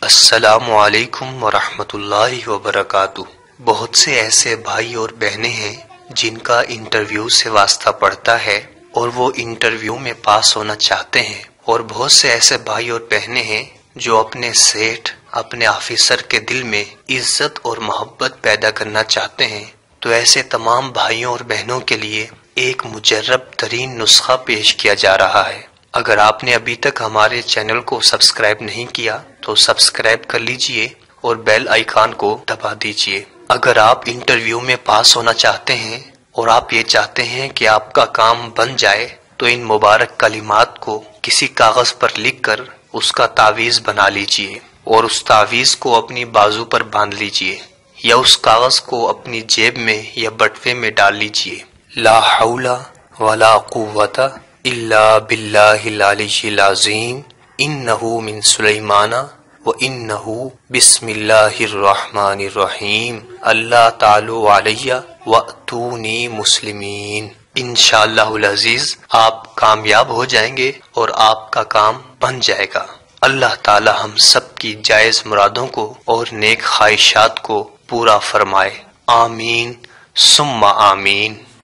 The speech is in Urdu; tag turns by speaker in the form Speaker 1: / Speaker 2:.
Speaker 1: السلام علیکم ورحمۃ اللہ وبرکاتہ۔ بہت سے ایسے بھائی اور بہنیں ہیں جن کا انٹرویو سے واسطہ پڑتا ہے اور وہ انٹرویو میں پاس ہونا چاہتے ہیں، اور بہت سے ایسے بھائی اور بہنیں ہیں جو اپنے سیٹھ، اپنے آفیسر کے دل میں عزت اور محبت پیدا کرنا چاہتے ہیں۔ تو ایسے تمام بھائیوں اور بہنوں کے لیے ایک مجرب ترین نسخہ پیش کیا جا رہا ہے۔ اگر آپ نے ابھی تک ہمارے چینل کو سبسکرائب نہیں کیا تو سبسکرائب کر لیجئے اور بیل آئیکن کو دبا دیجئے۔ اگر آپ انٹرویو میں پاس ہونا چاہتے ہیں اور آپ یہ چاہتے ہیں کہ آپ کا کام بن جائے تو ان مبارک کلمات کو کسی کاغذ پر لکھ کر اس کا تعویذ بنا لیجئے اور اس تعویذ کو اپنی بازو پر باندھ لیجئے یا اس کاغذ کو اپنی جیب میں یا بٹوے میں ڈال لیجئے۔ لا حول ولا قوت الا باللہ العلی العظیم انہ من سلیمان وانہ بسم اللہ الرحمن الرحیم اللہ تعالی علیہ واتونی مسلمین۔ انشاءاللہ العزیز آپ کامیاب ہو جائیں گے اور آپ کا کام بن جائے گا۔ اللہ تعالی ہم سب کی جائز مرادوں کو اور نیک خواہشات کو پورا فرمائے، آمین ثم آمین۔